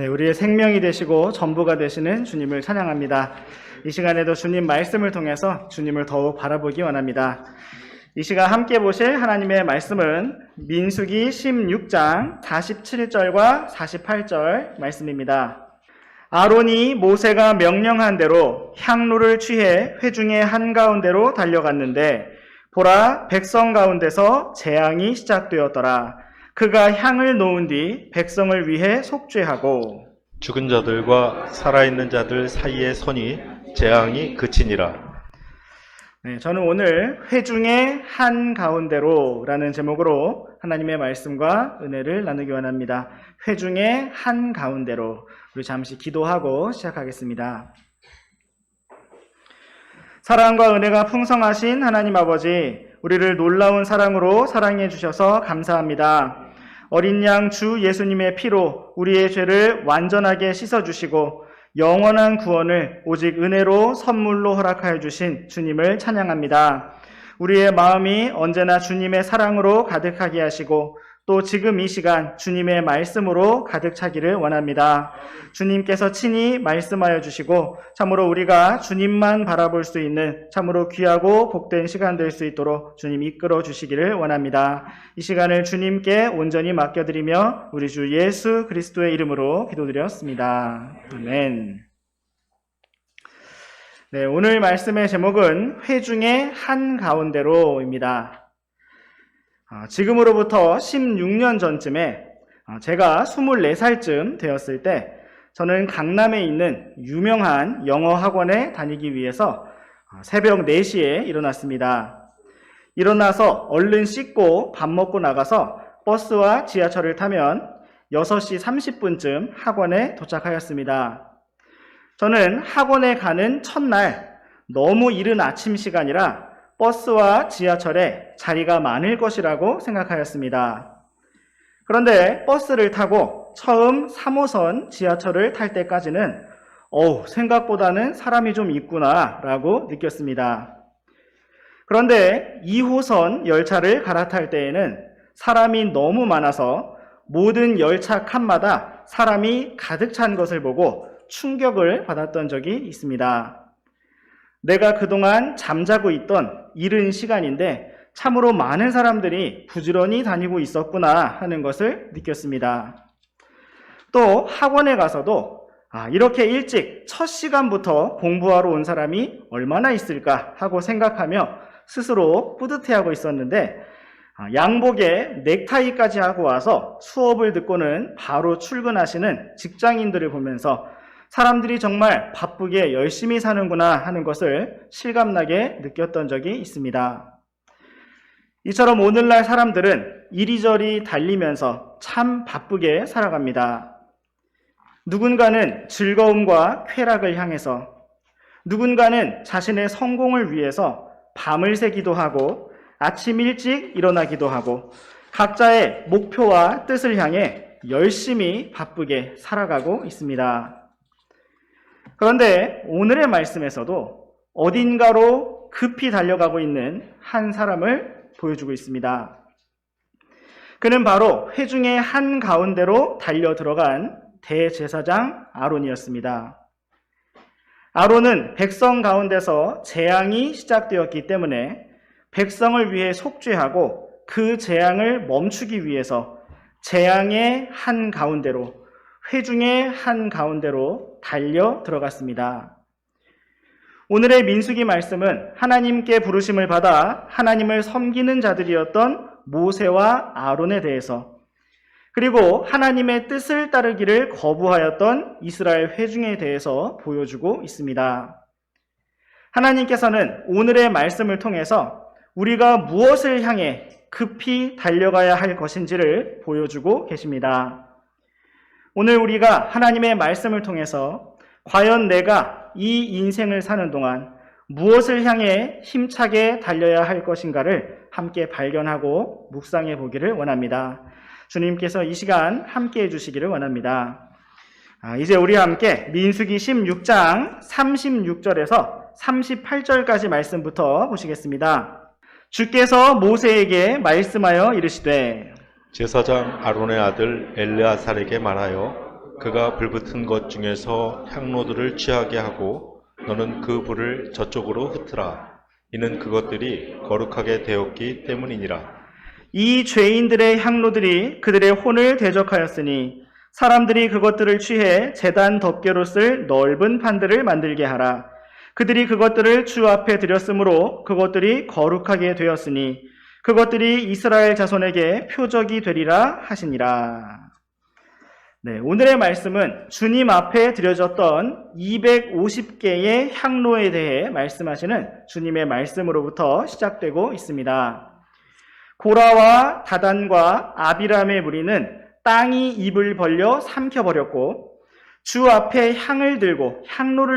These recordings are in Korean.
네, 우리의 생명이 되시고 전부가 되시는 주님을 찬양합니다. 이 시간에도 주님 말씀을 통해서 주님을 더욱 바라보기 원합니다. 이 시간 함께 보실 하나님의 말씀은 민수기 16장 47절과 48절 말씀입니다. 아론이 모세가 명령한 대로 향로를 취해 회중의 한가운데로 달려갔는데 보라, 백성 가운데서 재앙이 시작되었더라. 그가 향을 놓은 뒤 백성을 위해 속죄하고 죽은 자들과 살아있는 자들 사이에 서니 재앙이 그치니라. 네, 저는 오늘 회중의 한가운데로 라는 제목으로 하나님의 말씀과 은혜를 나누기 원합니다. 회중의 한가운데로. 우리 잠시 기도하고 시작하겠습니다. 사랑과 은혜가 풍성하신 하나님 아버지, 우리를 놀라운 사랑으로 사랑해 주셔서 감사합니다. 어린 양 주 예수님의 피로 우리의 죄를 완전하게 씻어주시고 영원한 구원을 오직 은혜로 선물로 허락하여 주신 주님을 찬양합니다. 우리의 마음이 언제나 주님의 사랑으로 가득하게 하시고 또 지금 이 시간 주님의 말씀으로 가득 차기를 원합니다. 주님께서 친히 말씀하여 주시고 참으로 우리가 주님만 바라볼 수 있는 참으로 귀하고 복된 시간 될 수 있도록 주님 이끌어 주시기를 원합니다. 이 시간을 주님께 온전히 맡겨드리며 우리 주 예수 그리스도의 이름으로 기도드렸습니다. 아멘. 네, 오늘 말씀의 제목은 회중의 한가운데로입니다. 지금으로부터 16년 전쯤에 제가 24살쯤 되었을 때 저는 강남에 있는 유명한 영어 학원에 다니기 위해서 새벽 4시에 일어났습니다. 일어나서 얼른 씻고 밥 먹고 나가서 버스와 지하철을 타면 6시 30분쯤 학원에 도착하였습니다. 저는 학원에 가는 첫날 너무 이른 아침 시간이라 버스와 지하철에 자리가 많을 것이라고 생각하였습니다. 그런데 버스를 타고 처음 3호선 지하철을 탈 때까지는 생각보다는 사람이 좀 있구나 라고 느꼈습니다. 그런데 2호선 열차를 갈아탈 때에는 사람이 너무 많아서 모든 열차 칸마다 사람이 가득 찬 것을 보고 충격을 받았던 적이 있습니다. 내가 그동안 잠자고 있던 이른 시간인데 참으로 많은 사람들이 부지런히 다니고 있었구나 하는 것을 느꼈습니다. 또 학원에 가서도 이렇게 일찍 첫 시간부터 공부하러 온 사람이 얼마나 있을까 하고 생각하며 스스로 뿌듯해하고 있었는데 양복에 넥타이까지 하고 와서 수업을 듣고는 바로 출근하시는 직장인들을 보면서 사람들이 정말 바쁘게 열심히 사는구나 하는 것을 실감나게 느꼈던 적이 있습니다. 이처럼 오늘날 사람들은 이리저리 달리면서 참 바쁘게 살아갑니다. 누군가는 즐거움과 쾌락을 향해서, 누군가는 자신의 성공을 위해서 밤을 새기도 하고 아침 일찍 일어나기도 하고 각자의 목표와 뜻을 향해 열심히 바쁘게 살아가고 있습니다. 그런데 오늘의 말씀에서도 어딘가로 급히 달려가고 있는 한 사람을 보여주고 있습니다. 그는 바로 회중의 한가운데로 달려 들어간 대제사장 아론이었습니다. 아론은 백성 가운데서 재앙이 시작되었기 때문에 백성을 위해 속죄하고 그 재앙을 멈추기 위해서 재앙의 한가운데로, 회중의 한가운데로 달려 들어갔습니다. 오늘의 민수기 말씀은 하나님께 부르심을 받아 하나님을 섬기는 자들이었던 모세와 아론에 대해서, 그리고 하나님의 뜻을 따르기를 거부하였던 이스라엘 회중에 대해서 보여주고 있습니다. 하나님께서는 오늘의 말씀을 통해서 우리가 무엇을 향해 급히 달려가야 할 것인지를 보여주고 계십니다. 오늘 우리가 하나님의 말씀을 통해서 과연 내가 이 인생을 사는 동안 무엇을 향해 힘차게 달려야 할 것인가를 함께 발견하고 묵상해 보기를 원합니다. 주님께서 이 시간 함께 해주시기를 원합니다. 이제 우리와 함께 민수기 16장 36절에서 38절까지 말씀부터 보시겠습니다. 주께서 모세에게 말씀하여 이르시되 제사장 아론의 아들 엘르아살에게 말하여 그가 불붙은 것 중에서 향로들을 취하게 하고 너는 그 불을 저쪽으로 흩으라. 이는 그것들이 거룩하게 되었기 때문이니라. 이 죄인들의 향로들이 그들의 혼을 대적하였으니 사람들이 그것들을 취해 제단 덮개로 쓸 넓은 판들을 만들게 하라. 그들이 그것들을 주 앞에 드렸으므로 그것들이 거룩하게 되었으니 그것들이 이스라엘 자손에게 표적이 되리라 하시니라. 네, 오늘의 말씀은 주님 앞에 드려졌던 250개의 향로에 대해 말씀하시는 주님의 말씀으로부터 시작되고 있습니다. 고라와 다단과 아비람의 무리는 땅이 입을 벌려 삼켜버렸고 주 앞에 향로를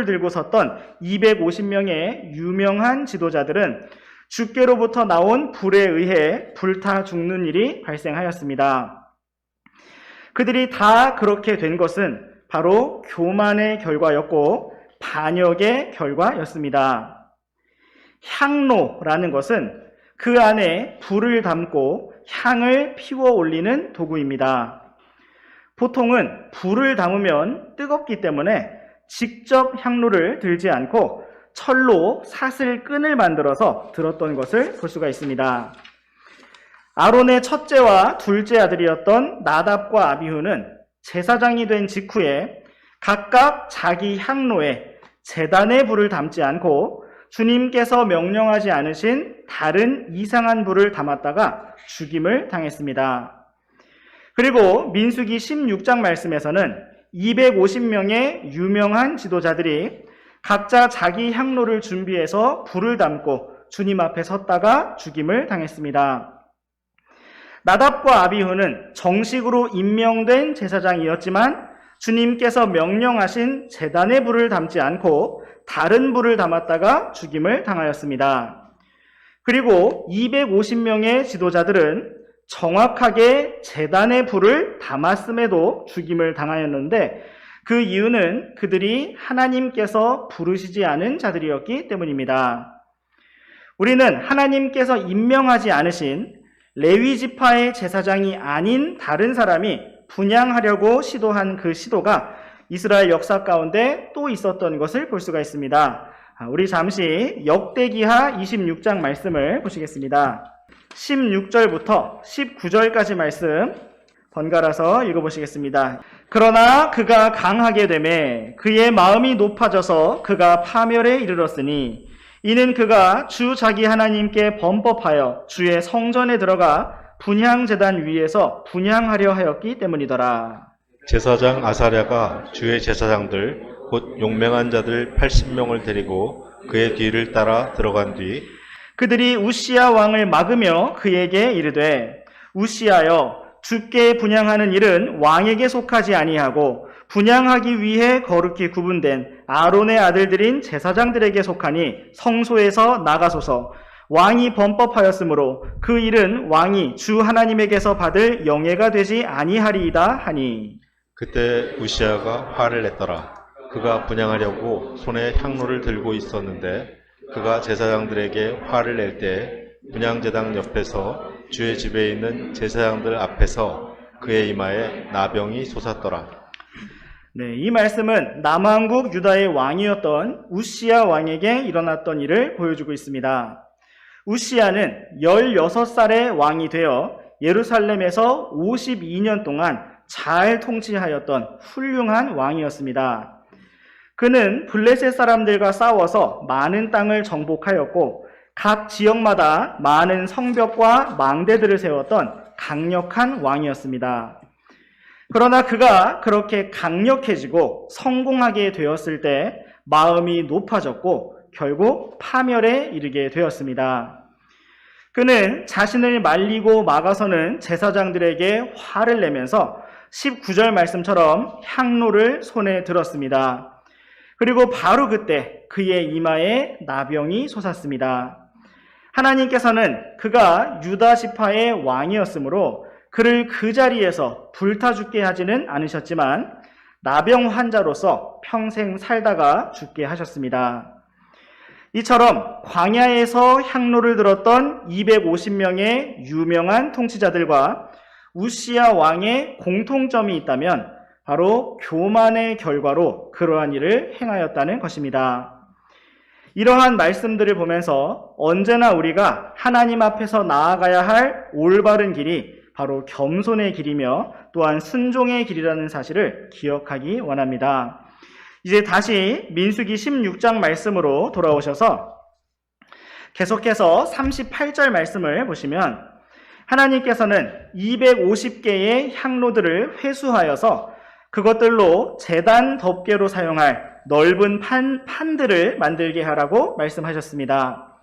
들고 섰던 250명의 유명한 지도자들은 주께로부터 나온 불에 의해 불타 죽는 일이 발생하였습니다. 그들이 다 그렇게 된 것은 바로 교만의 결과였고 반역의 결과였습니다. 향로라는 것은 그 안에 불을 담고 향을 피워 올리는 도구입니다. 보통은 불을 담으면 뜨겁기 때문에 직접 향로를 들지 않고 철로 사슬 끈을 만들어서 들었던 것을 볼 수가 있습니다. 아론의 첫째와 둘째 아들이었던 나답과 아비후는 제사장이 된 직후에 각각 자기 향로에 제단의 불을 담지 않고 주님께서 명령하지 않으신 다른 이상한 불을 담았다가 죽임을 당했습니다. 그리고 민수기 16장 말씀에서는 250명의 유명한 지도자들이 각자 자기 향로를 준비해서 불을 담고 주님 앞에 섰다가 죽임을 당했습니다. 나답과 아비후는 정식으로 임명된 제사장이었지만 주님께서 명령하신 제단의 불을 담지 않고 다른 불을 담았다가 죽임을 당하였습니다. 그리고 250명의 지도자들은 정확하게 제단의 불을 담았음에도 죽임을 당하였는데 그 이유는 그들이 하나님께서 부르시지 않은 자들이었기 때문입니다. 우리는 하나님께서 임명하지 않으신 레위 지파의 제사장이 아닌 다른 사람이 분향하려고 시도한 그 시도가 이스라엘 역사 가운데 또 있었던 것을 볼 수가 있습니다. 우리 잠시 역대기하 26장 말씀을 보시겠습니다. 16절부터 19절까지 말씀 번갈아서 읽어보시겠습니다. 그러나 그가 강하게 되매 그의 마음이 높아져서 그가 파멸에 이르렀으니 이는 그가 주 자기 하나님께 범법하여 주의 성전에 들어가 분향제단 위에서 분향하려 하였기 때문이더라. 제사장 아사랴가 주의 제사장들 곧 용맹한 자들 80명을 데리고 그의 뒤를 따라 들어간 뒤 그들이 우시야 왕을 막으며 그에게 이르되 우시야여 주께 분향하는 일은 왕에게 속하지 아니하고 분향하기 위해 거룩히 구분된 아론의 아들들인 제사장들에게 속하니 성소에서 나가소서. 왕이 범법하였으므로 그 일은 왕이 주 하나님에게서 받을 영예가 되지 아니하리이다 하니. 그때 우시야가 화를 냈더라. 그가 분향하려고 손에 향로를 들고 있었는데 그가 제사장들에게 화를 낼 때 분향제단 옆에서 주의 집에 있는 제사장들 앞에서 그의 이마에 나병이 솟았더라. 네, 이 말씀은 남왕국 유다의 왕이었던 우시야 왕에게 일어났던 일을 보여주고 있습니다. 우시야는 16살의 왕이 되어 예루살렘에서 52년 동안 잘 통치하였던 훌륭한 왕이었습니다. 그는 블레셋 사람들과 싸워서 많은 땅을 정복하였고 각 지역마다 많은 성벽과 망대들을 세웠던 강력한 왕이었습니다. 그러나 그가 그렇게 강력해지고 성공하게 되었을 때 마음이 높아졌고 결국 파멸에 이르게 되었습니다. 그는 자신을 말리고 막아서는 제사장들에게 화를 내면서 19절 말씀처럼 향로를 손에 들었습니다. 그리고 바로 그때 그의 이마에 나병이 솟았습니다. 하나님께서는 그가 유다 지파의 왕이었으므로 그를 그 자리에서 불타 죽게 하지는 않으셨지만 나병 환자로서 평생 살다가 죽게 하셨습니다. 이처럼 광야에서 향로를 들었던 250명의 유명한 통치자들과 우시야 왕의 공통점이 있다면 바로 교만의 결과로 그러한 일을 행하였다는 것입니다. 이러한 말씀들을 보면서 언제나 우리가 하나님 앞에서 나아가야 할 올바른 길이 바로 겸손의 길이며 또한 순종의 길이라는 사실을 기억하기 원합니다. 이제 다시 민수기 16장 말씀으로 돌아오셔서 계속해서 38절 말씀을 보시면 하나님께서는 250개의 향로들을 회수하여서 그것들로 제단 덮개로 사용할 넓은 판들을 만들게 하라고 말씀하셨습니다.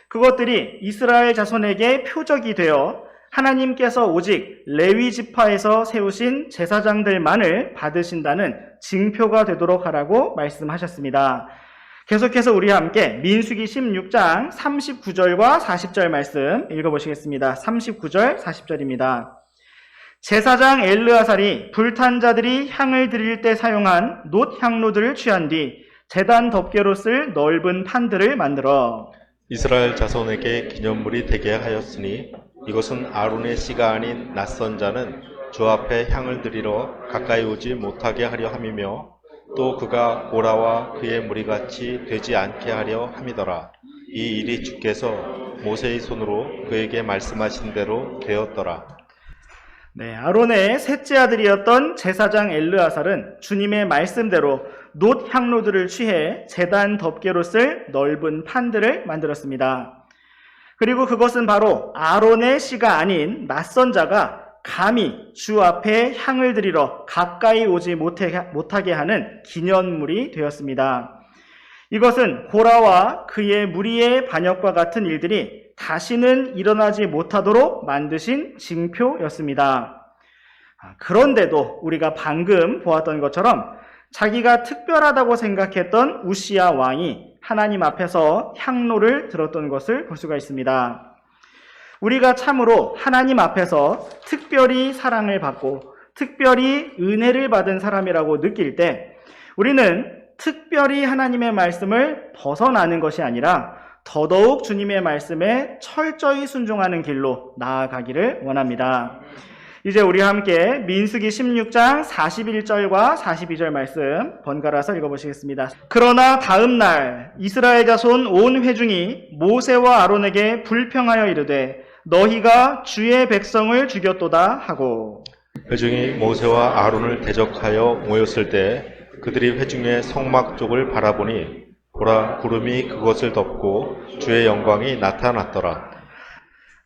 그것들이 이스라엘 자손에게 표적이 되어 하나님께서 오직 레위 지파에서 세우신 제사장들만을 받으신다는 징표가 되도록 하라고 말씀하셨습니다. 계속해서 우리 함께 민수기 16장 39절과 40절 말씀 읽어보시겠습니다. 39절, 40절입니다. 제사장 엘르아살이 불탄 자들이 향을 드릴 때 사용한 놋 향로들을 취한 뒤 제단 덮개로 쓸 넓은 판들을 만들어 이스라엘 자손에게 기념물이 되게 하였으니 이것은 아론의 씨가 아닌 낯선 자는 주 앞에 향을 드리러 가까이 오지 못하게 하려 함이며 또 그가 고라와 그의 무리같이 되지 않게 하려 함이더라. 이 일이 주께서 모세의 손으로 그에게 말씀하신 대로 되었더라. 네, 아론의 셋째 아들이었던 제사장 엘르아살은 주님의 말씀대로 놋 향로들을 취해 제단 덮개로 쓸 넓은 판들을 만들었습니다. 그리고 그것은 바로 아론의 씨가 아닌 낯선 자가 감히 주 앞에 향을 드리러 가까이 오지 못하게 하는 기념물이 되었습니다. 이것은 고라와 그의 무리의 반역과 같은 일들이 다시는 일어나지 못하도록 만드신 징표였습니다. 그런데도 우리가 방금 보았던 것처럼 자기가 특별하다고 생각했던 우시야 왕이 하나님 앞에서 향로를 들었던 것을 볼 수가 있습니다. 우리가 참으로 하나님 앞에서 특별히 사랑을 받고 특별히 은혜를 받은 사람이라고 느낄 때 우리는 특별히 하나님의 말씀을 벗어나는 것이 아니라 더더욱 주님의 말씀에 철저히 순종하는 길로 나아가기를 원합니다. 이제 우리 함께 민수기 16장 41절과 42절 말씀 번갈아서 읽어보시겠습니다. 그러나 다음 날 이스라엘 자손 온 회중이 모세와 아론에게 불평하여 이르되 너희가 주의 백성을 죽였도다 하고 회중이 모세와 아론을 대적하여 모였을 때 그들이 회중의 성막 쪽을 바라보니 보라 구름이 그것을 덮고 주의 영광이 나타났더라.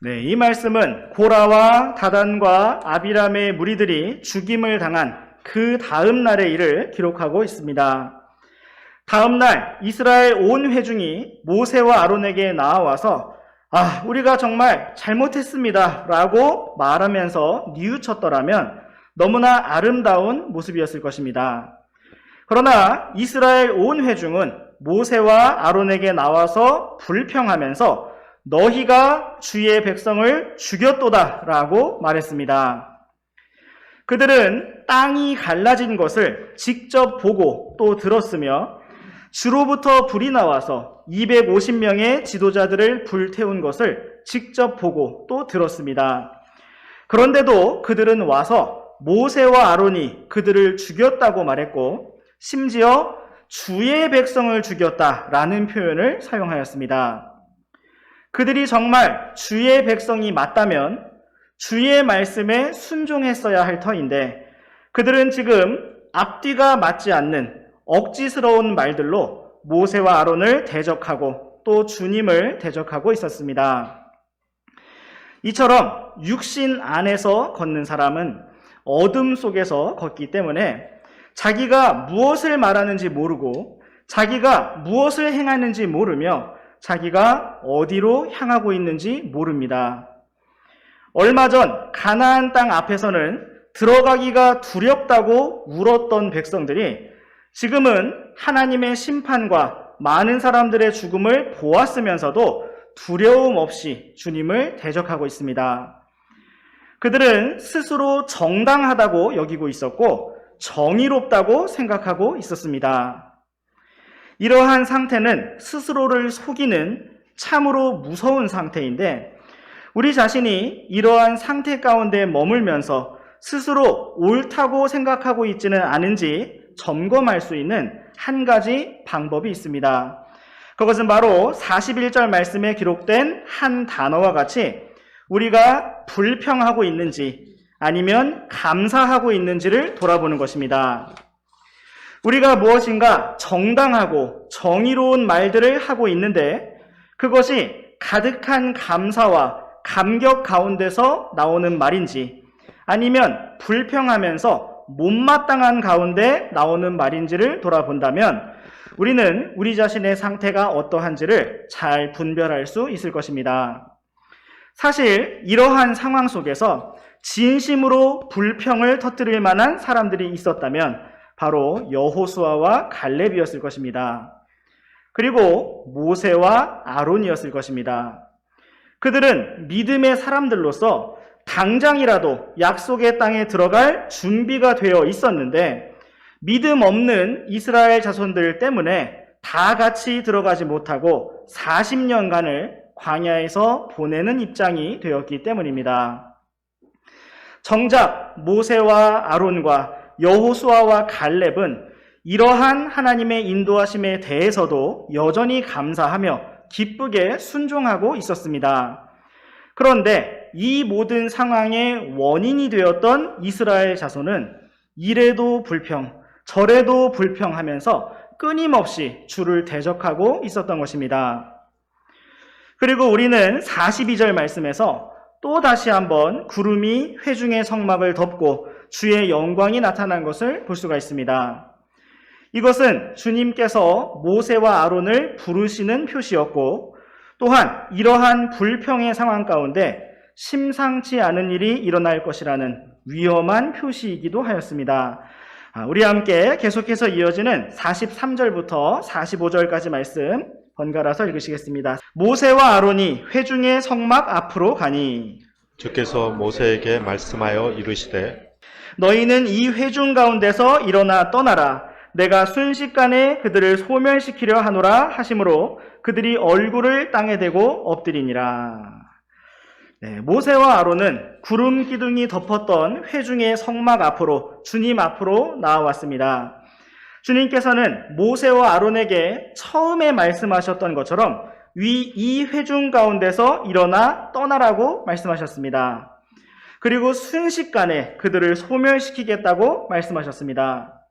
네, 이 말씀은 고라와 다단과 아비람의 무리들이 죽임을 당한 그 다음 날의 일을 기록하고 있습니다. 다음 날 이스라엘 온 회중이 모세와 아론에게 나와서 우리가 정말 잘못했습니다 라고 말하면서 뉘우쳤더라면 너무나 아름다운 모습이었을 것입니다. 그러나 이스라엘 온 회중은 모세와 아론에게 나와서 불평하면서 너희가 주의 백성을 죽였도다 라고 말했습니다. 그들은 땅이 갈라진 것을 직접 보고 또 들었으며 주로부터 불이 나와서 250명의 지도자들을 불태운 것을 직접 보고 또 들었습니다. 그런데도 그들은 와서 모세와 아론이 그들을 죽였다고 말했고 심지어 주의 백성을 죽였다라는 표현을 사용하였습니다. 그들이 정말 주의 백성이 맞다면 주의 말씀에 순종했어야 할 터인데 그들은 지금 앞뒤가 맞지 않는 억지스러운 말들로 모세와 아론을 대적하고 또 주님을 대적하고 있었습니다. 이처럼 육신 안에서 걷는 사람은 어둠 속에서 걷기 때문에 자기가 무엇을 말하는지 모르고 자기가 무엇을 행하는지 모르며 자기가 어디로 향하고 있는지 모릅니다. 얼마 전 가나안 땅 앞에서는 들어가기가 두렵다고 울었던 백성들이 지금은 하나님의 심판과 많은 사람들의 죽음을 보았으면서도 두려움 없이 주님을 대적하고 있습니다. 그들은 스스로 정당하다고 여기고 있었고 정의롭다고 생각하고 있었습니다. 이러한 상태는 스스로를 속이는 참으로 무서운 상태인데 우리 자신이 이러한 상태 가운데 머물면서 스스로 옳다고 생각하고 있지는 않은지 점검할 수 있는 한 가지 방법이 있습니다. 그것은 바로 41절 말씀에 기록된 한 단어와 같이 우리가 불평하고 있는지 아니면 감사하고 있는지를 돌아보는 것입니다. 우리가 무엇인가 정당하고 정의로운 말들을 하고 있는데 그것이 가득한 감사와 감격 가운데서 나오는 말인지 아니면 불평하면서 못마땅한 가운데 나오는 말인지를 돌아본다면 우리는 우리 자신의 상태가 어떠한지를 잘 분별할 수 있을 것입니다. 사실 이러한 상황 속에서 진심으로 불평을 터뜨릴 만한 사람들이 있었다면 바로 여호수아와 갈렙이었을 것입니다. 그리고 모세와 아론이었을 것입니다. 그들은 믿음의 사람들로서 당장이라도 약속의 땅에 들어갈 준비가 되어 있었는데 믿음 없는 이스라엘 자손들 때문에 다 같이 들어가지 못하고 40년간을 광야에서 보내는 입장이 되었기 때문입니다. 정작 모세와 아론과 여호수아와 갈렙은 이러한 하나님의 인도하심에 대해서도 여전히 감사하며 기쁘게 순종하고 있었습니다. 그런데 이 모든 상황의 원인이 되었던 이스라엘 자손은 이래도 불평, 저래도 불평하면서 끊임없이 주를 대적하고 있었던 것입니다. 그리고 우리는 42절 말씀에서 또 다시 한번 구름이 회중의 성막을 덮고 주의 영광이 나타난 것을 볼 수가 있습니다. 이것은 주님께서 모세와 아론을 부르시는 표시였고 또한 이러한 불평의 상황 가운데 심상치 않은 일이 일어날 것이라는 위험한 표시이기도 하였습니다. 우리 함께 계속해서 이어지는 43절부터 45절까지 말씀 번갈아서 읽으시겠습니다. 모세와 아론이 회중의 성막 앞으로 가니 주께서 모세에게 말씀하여 이르시되 너희는 이 회중 가운데서 일어나 떠나라. 내가 순식간에 그들을 소멸시키려 하노라 하심으로 그들이 얼굴을 땅에 대고 엎드리니라. 모세와 아론은 구름 기둥이 덮었던 회중의 성막 앞으로 주님 앞으로 나와왔습니다. 주님께서는 모세와 아론에게 처음에 말씀하셨던 것처럼 이 회중 가운데서 일어나 떠나라고 말씀하셨습니다. 그리고 순식간에 그들을 소멸시키겠다고 말씀하셨습니다.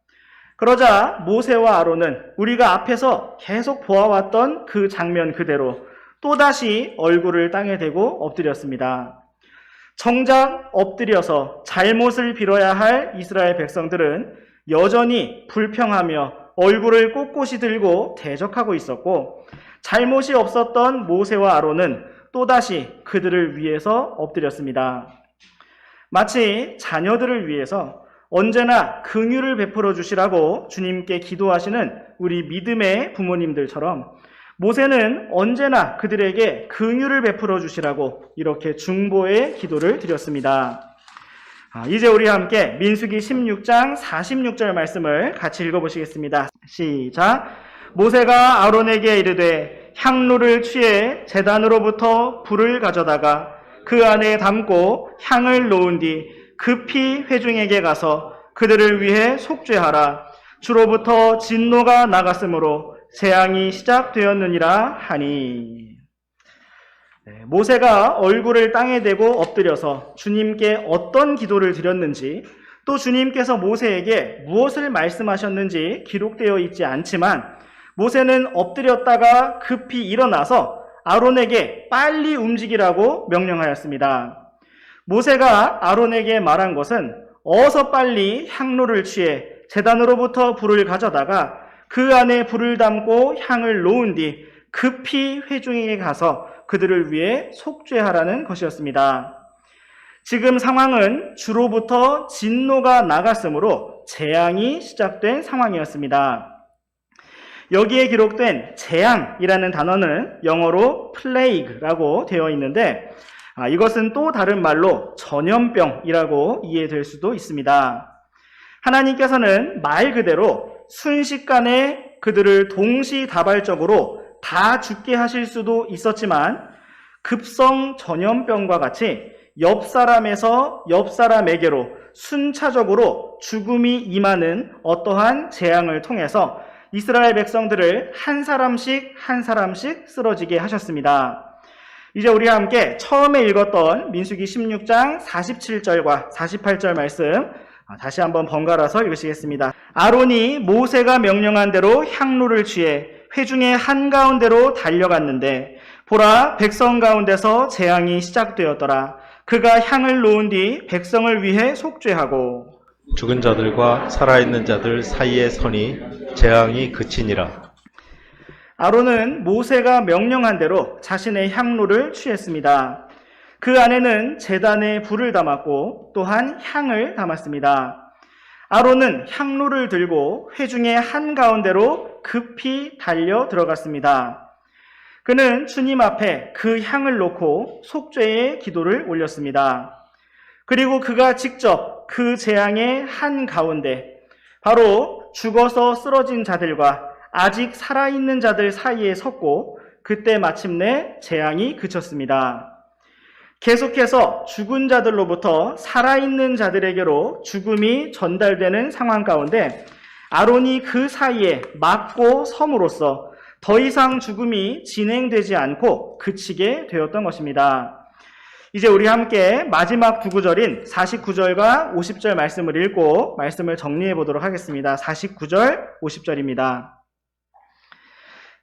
그러자 모세와 아론은 우리가 앞에서 계속 보아왔던 그 장면 그대로 또다시 얼굴을 땅에 대고 엎드렸습니다. 정작 엎드려서 잘못을 빌어야 할 이스라엘 백성들은 여전히 불평하며 얼굴을 꼿꼿이 들고 대적하고 있었고 잘못이 없었던 모세와 아론은 또다시 그들을 위해서 엎드렸습니다. 마치 자녀들을 위해서 언제나 긍휼을 베풀어 주시라고 주님께 기도하시는 우리 믿음의 부모님들처럼 모세는 언제나 그들에게 긍휼을 베풀어 주시라고 이렇게 중보의 기도를 드렸습니다. 이제 우리 함께 민수기 16장 46절 말씀을 같이 읽어보시겠습니다. 시작. 모세가 아론에게 이르되 향로를 취해 제단으로부터 불을 가져다가 그 안에 담고 향을 놓은 뒤 급히 회중에게 가서 그들을 위해 속죄하라. 주로부터 진노가 나갔으므로 재앙이 시작되었느니라 하니. 모세가 얼굴을 땅에 대고 엎드려서 주님께 어떤 기도를 드렸는지 또 주님께서 모세에게 무엇을 말씀하셨는지 기록되어 있지 않지만 모세는 엎드렸다가 급히 일어나서 아론에게 빨리 움직이라고 명령하였습니다. 모세가 아론에게 말한 것은 어서 빨리 향로를 취해 제단으로부터 불을 가져다가 그 안에 불을 담고 향을 놓은 뒤 급히 회중에게 가서 그들을 위해 속죄하라는 것이었습니다. 지금 상황은 주로부터 진노가 나갔으므로 재앙이 시작된 상황이었습니다. 여기에 기록된 재앙이라는 단어는 영어로 plague라고 되어 있는데 이것은 또 다른 말로 전염병이라고 이해될 수도 있습니다. 하나님께서는 말 그대로 순식간에 그들을 동시다발적으로 다 죽게 하실 수도 있었지만 급성 전염병과 같이 옆 사람에서 옆 사람에게로 순차적으로 죽음이 임하는 어떠한 재앙을 통해서 이스라엘 백성들을 한 사람씩 한 사람씩 쓰러지게 하셨습니다. 이제 우리와 함께 처음에 읽었던 민수기 16장 47절과 48절 말씀 다시 한번 번갈아서 읽으시겠습니다. 아론이 모세가 명령한 대로 향로를 취해 회중의 한가운데로 달려갔는데 보라, 백성 가운데서 재앙이 시작되었더라. 그가 향을 놓은 뒤 백성을 위해 속죄하고 죽은 자들과 살아있는 자들 사이에 서니 재앙이 그치니라. 아론은 모세가 명령한 대로 자신의 향로를 취했습니다. 그 안에는 제단에 불을 담았고 또한 향을 담았습니다. 아론은 향로를 들고 회중의 한가운데로 급히 달려 들어갔습니다. 그는 주님 앞에 그 향을 놓고 속죄의 기도를 올렸습니다. 그리고 그가 직접 그 재앙의 한가운데 바로 죽어서 쓰러진 자들과 아직 살아있는 자들 사이에 섰고 그때 마침내 재앙이 그쳤습니다. 계속해서 죽은 자들로부터 살아있는 자들에게로 죽음이 전달되는 상황 가운데 아론이 그 사이에 막고 섬으로써 더 이상 죽음이 진행되지 않고 그치게 되었던 것입니다. 이제 우리 함께 마지막 두 구절인 49절과 50절 말씀을 읽고 말씀을 정리해 보도록 하겠습니다. 49절, 50절입니다.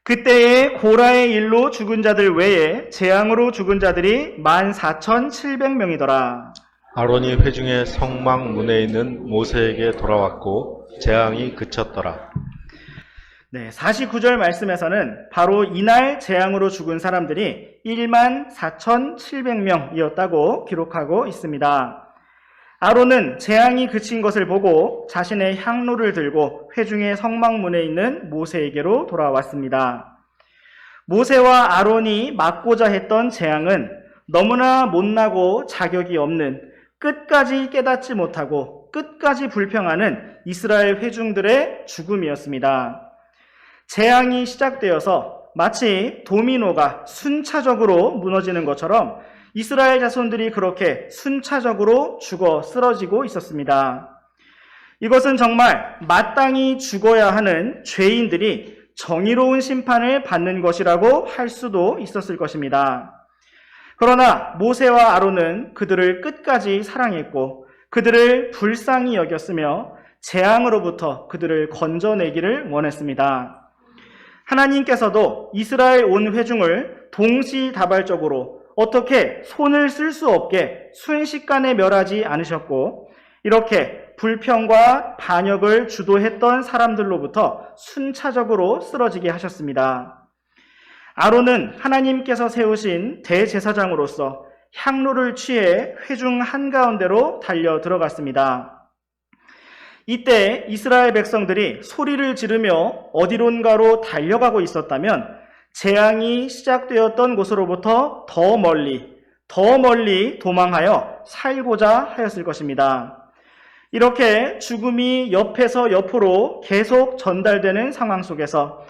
그때에 고라의 일로 죽은 자들 외에 재앙으로 죽은 자들이 14,700명이더라. 아론이 회중의 성막 문에 있는 모세에게 돌아왔고 재앙이 그쳤더라. 네, 49절 말씀에서는 바로 이날 재앙으로 죽은 사람들이 14,700명이었다고 기록하고 있습니다. 아론은 재앙이 그친 것을 보고 자신의 향로를 들고 회중의 성막문에 있는 모세에게로 돌아왔습니다. 모세와 아론이 막고자 했던 재앙은 너무나 못나고 자격이 없는, 끝까지 깨닫지 못하고 끝까지 불평하는 이스라엘 회중들의 죽음이었습니다. 재앙이 시작되어서 마치 도미노가 순차적으로 무너지는 것처럼 이스라엘 자손들이 그렇게 순차적으로 죽어 쓰러지고 있었습니다. 이것은 정말 마땅히 죽어야 하는 죄인들이 정의로운 심판을 받는 것이라고 할 수도 있었을 것입니다. 그러나 모세와 아론은 그들을 끝까지 사랑했고 그들을 불쌍히 여겼으며 재앙으로부터 그들을 건져내기를 원했습니다. 하나님께서도 이스라엘 온 회중을 동시다발적으로 어떻게 손을 쓸 수 없게 순식간에 멸하지 않으셨고 이렇게 불평과 반역을 주도했던 사람들로부터 순차적으로 쓰러지게 하셨습니다. 아론은 하나님께서 세우신 대제사장으로서 향로를 취해 회중 한가운데로 달려 들어갔습니다. 이때 이스라엘 백성들이 소리를 지르며 어디론가로 달려가고 있었다면 재앙이 시작되었던 곳으로부터 더 멀리 도망하여 살고자 하였을 것입니다. 이렇게 죽음이 옆에서 옆으로 계속 전달되는 상황 속에서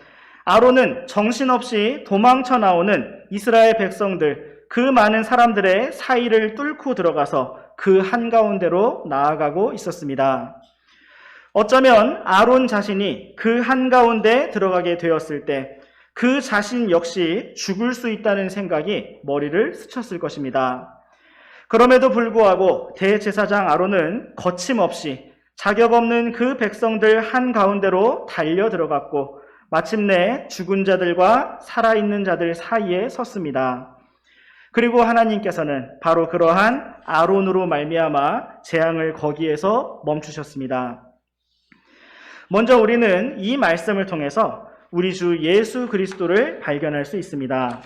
아론은 정신없이 도망쳐 나오는 이스라엘 백성들, 그 많은 사람들의 사이를 뚫고 들어가서 그 한가운데로 나아가고 있었습니다. 어쩌면 아론 자신이 그 한가운데 들어가게 되었을 때 그 자신 역시 죽을 수 있다는 생각이 머리를 스쳤을 것입니다. 그럼에도 불구하고 대제사장 아론은 거침없이 자격 없는 그 백성들 한가운데로 달려 들어갔고 마침내 죽은 자들과 살아있는 자들 사이에 섰습니다. 그리고 하나님께서는 바로 그러한 아론으로 말미암아 재앙을 거기에서 멈추셨습니다. 먼저 우리는 이 말씀을 통해서 우리 주 예수 그리스도를 발견할 수 있습니다.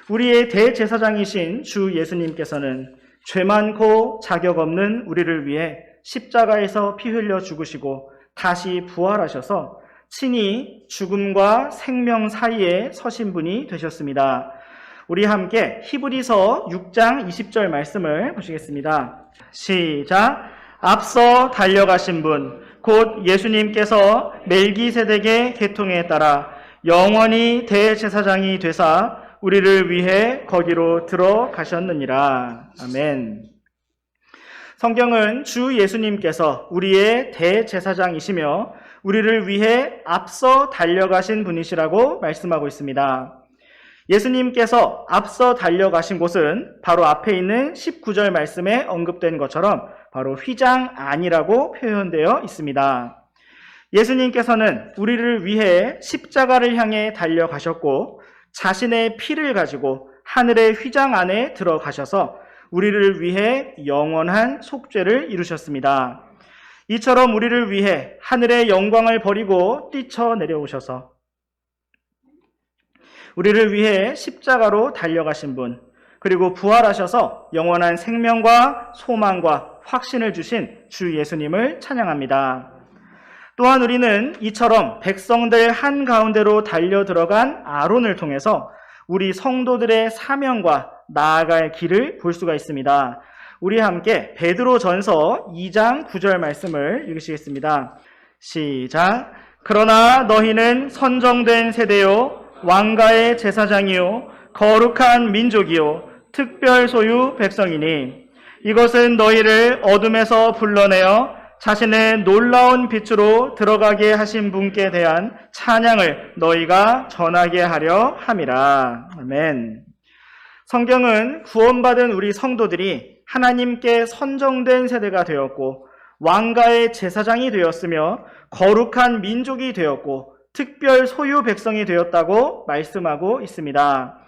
우리의 대제사장이신 주 예수님께서는 죄 많고 자격 없는 우리를 위해 십자가에서 피 흘려 죽으시고 다시 부활하셔서 친히 죽음과 생명 사이에 서신 분이 되셨습니다. 우리 함께 히브리서 6장 20절 말씀을 보시겠습니다. 시작. 앞서 달려가신 분 곧 예수님께서 멜기세덱의 계통에 따라 영원히 대제사장이 되사 우리를 위해 거기로 들어가셨느니라. 아멘. 성경은 주 예수님께서 우리의 대제사장이시며 우리를 위해 앞서 달려가신 분이시라고 말씀하고 있습니다. 예수님께서 앞서 달려가신 곳은 바로 앞에 있는 19절 말씀에 언급된 것처럼 바로 휘장 안이라고 표현되어 있습니다. 예수님께서는 우리를 위해 십자가를 향해 달려가셨고 자신의 피를 가지고 하늘의 휘장 안에 들어가셔서 우리를 위해 영원한 속죄를 이루셨습니다. 이처럼 우리를 위해 하늘의 영광을 버리고 뛰쳐 내려오셔서 우리를 위해 십자가로 달려가신 분, 그리고 부활하셔서 영원한 생명과 소망과 확신을 주신 주 예수님을 찬양합니다. 또한 우리는 이처럼 백성들 한가운데로 달려 들어간 아론을 통해서 우리 성도들의 사명과 나아갈 길을 볼 수가 있습니다. 우리 함께 베드로전서 2장 9절 말씀을 읽으시겠습니다. 시작. 그러나 너희는 선정된 세대요 왕가의 제사장이요 거룩한 민족이요 특별 소유 백성이니 이것은 너희를 어둠에서 불러내어 자신의 놀라운 빛으로 들어가게 하신 분께 대한 찬양을 너희가 전하게 하려 함이라. 아멘. 성경은 구원받은 우리 성도들이 하나님께 선정된 세대가 되었고 왕가의 제사장이 되었으며 거룩한 민족이 되었고 특별 소유 백성이 되었다고 말씀하고 있습니다.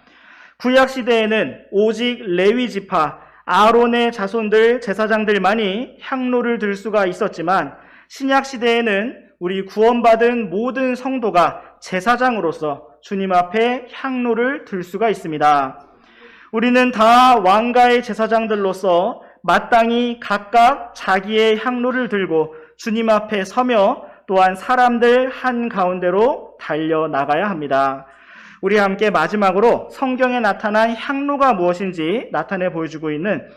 구약 시대에는 오직 레위 지파 아론의 자손들 제사장들만이 향로를 들 수가 있었지만 신약 시대에는 우리 구원받은 모든 성도가 제사장으로서 주님 앞에 향로를 들 수가 있습니다. 우리는 다 왕가의 제사장들로서 마땅히 각각 자기의 향로를 들고 주님 앞에 서며 또한 사람들 한가운데로 달려나가야 합니다. 우리 함께 마지막으로 성경에 나타난 향로가 무엇인지 나타내 보여주고 있는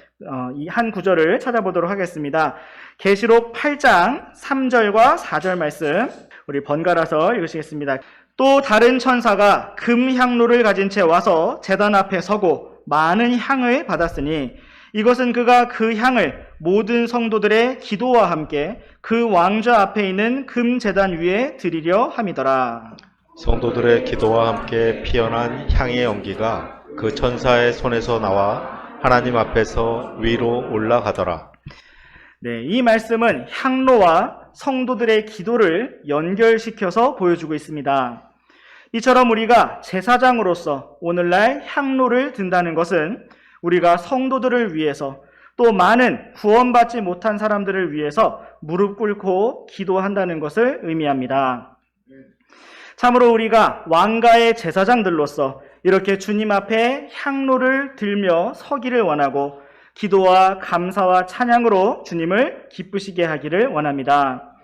이 한 구절을 찾아보도록 하겠습니다. 계시록 8장 3절과 4절 말씀 우리 번갈아서 읽으시겠습니다. 또 다른 천사가 금 향로를 가진 채 와서 제단 앞에 서고 많은 향을 받았으니 이것은 그가 그 향을 모든 성도들의 기도와 함께 그 왕좌 앞에 있는 금 제단 위에 드리려 함이더라. 성도들의 기도와 함께 피어난 향의 연기가 그 천사의 손에서 나와 하나님 앞에서 위로 올라가더라. 네, 이 말씀은 향로와 성도들의 기도를 연결시켜서 보여주고 있습니다. 이처럼 우리가 제사장으로서 오늘날 향로를 든다는 것은 우리가 성도들을 위해서 또 많은 구원받지 못한 사람들을 위해서 무릎 꿇고 기도한다는 것을 의미합니다. 참으로 우리가 왕가의 제사장들로서 이렇게 주님 앞에 향로를 들며 서기를 원하고 기도와 감사와 찬양으로 주님을 기쁘시게 하기를 원합니다.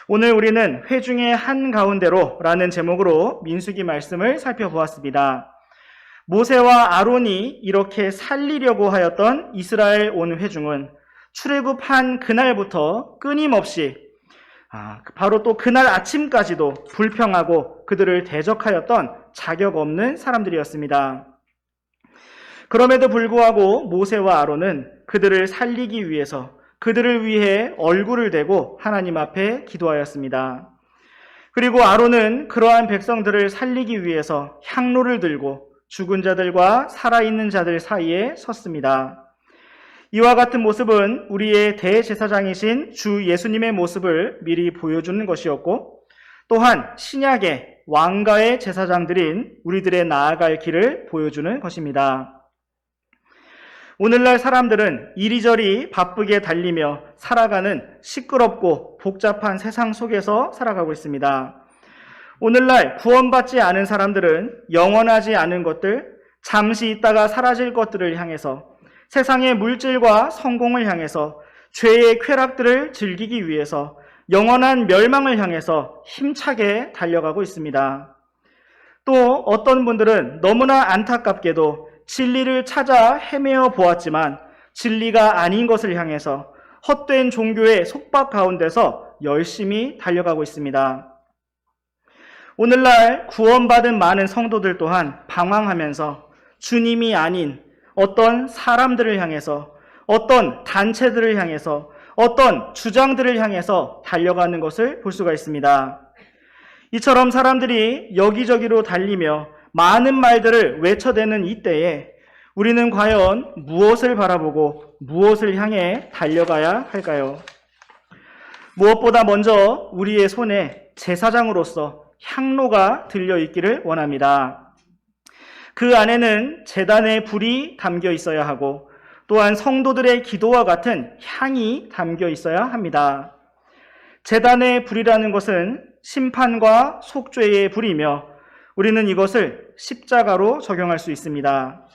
오늘 우리는 회중의 한가운데로 라는 제목으로 민수기 말씀을 살펴보았습니다. 모세와 아론이 이렇게 살리려고 하였던 이스라엘 온 회중은 출애굽한 그날부터 끊임없이 바로 또 그날 아침까지도 불평하고 그들을 대적하였던 자격 없는 사람들이었습니다. 그럼에도 불구하고 모세와 아론은 그들을 살리기 위해서 그들을 위해 얼굴을 대고 하나님 앞에 기도하였습니다. 그리고 아론은 그러한 백성들을 살리기 위해서 향로를 들고 죽은 자들과 살아있는 자들 사이에 섰습니다. 이와 같은 모습은 우리의 대제사장이신 주 예수님의 모습을 미리 보여주는 것이었고 또한 신약의 왕가의 제사장들인 우리들의 나아갈 길을 보여주는 것입니다. 오늘날 사람들은 이리저리 바쁘게 달리며 살아가는 시끄럽고 복잡한 세상 속에서 살아가고 있습니다. 오늘날 구원받지 않은 사람들은 영원하지 않은 것들, 잠시 있다가 사라질 것들을 향해서 세상의 물질과 성공을 향해서 죄의 쾌락들을 즐기기 위해서 영원한 멸망을 향해서 힘차게 달려가고 있습니다. 또 어떤 분들은 너무나 안타깝게도 진리를 찾아 헤매어 보았지만 진리가 아닌 것을 향해서 헛된 종교의 속박 가운데서 열심히 달려가고 있습니다. 오늘날 구원받은 많은 성도들 또한 방황하면서 주님이 아닌 어떤 사람들을 향해서 어떤 단체들을 향해서, 어떤 주장들을 향해서 달려가는 것을 볼 수가 있습니다. 이처럼 사람들이 여기저기로 달리며 많은 말들을 외쳐대는 이때에 우리는 과연 무엇을 바라보고 무엇을 향해 달려가야 할까요? 무엇보다 먼저 우리의 손에 제사장으로서 향로가 들려 있기를 원합니다. 그 안에는 제단의 불이 담겨 있어야 하고 또한 성도들의 기도와 같은 향이 담겨 있어야 합니다. 제단의 불이라는 것은 심판과 속죄의 불이며 우리는 이것을 십자가로 적용할 수 있습니다.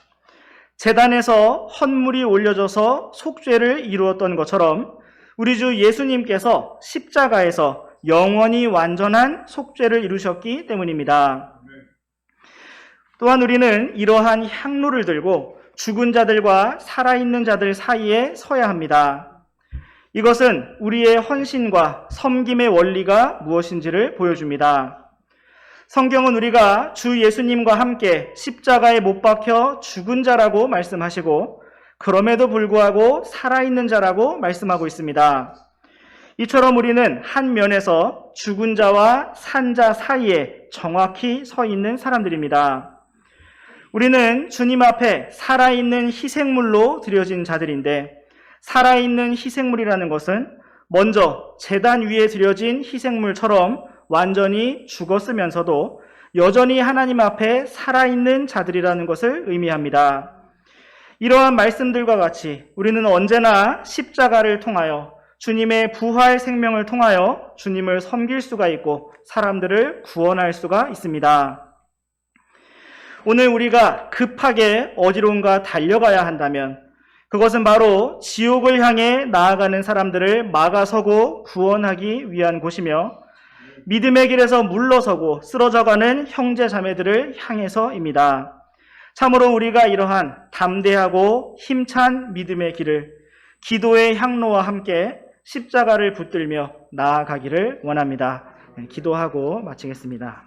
제단에서 헌물이 올려져서 속죄를 이루었던 것처럼 우리 주 예수님께서 십자가에서 영원히 완전한 속죄를 이루셨기 때문입니다. 또한 우리는 이러한 향로를 들고 죽은 자들과 살아있는 자들 사이에 서야 합니다. 이것은 우리의 헌신과 섬김의 원리가 무엇인지를 보여줍니다. 성경은 우리가 주 예수님과 함께 십자가에 못 박혀 죽은 자라고 말씀하시고 그럼에도 불구하고 살아있는 자라고 말씀하고 있습니다. 이처럼 우리는 한 면에서 죽은 자와 산 자 사이에 정확히 서 있는 사람들입니다. 우리는 주님 앞에 살아있는 희생물로 드려진 자들인데 살아있는 희생물이라는 것은 먼저 제단 위에 드려진 희생물처럼 완전히 죽었으면서도 여전히 하나님 앞에 살아있는 자들이라는 것을 의미합니다. 이러한 말씀들과 같이 우리는 언제나 십자가를 통하여 주님의 부활 생명을 통하여 주님을 섬길 수가 있고 사람들을 구원할 수가 있습니다. 오늘 우리가 급하게 어디론가 달려가야 한다면 그것은 바로 지옥을 향해 나아가는 사람들을 막아서고 구원하기 위한 곳이며 믿음의 길에서 물러서고 쓰러져가는 형제 자매들을 향해서입니다. 참으로 우리가 이러한 담대하고 힘찬 믿음의 길을 기도의 향로와 함께 십자가를 붙들며 나아가기를 원합니다. 기도하고 마치겠습니다.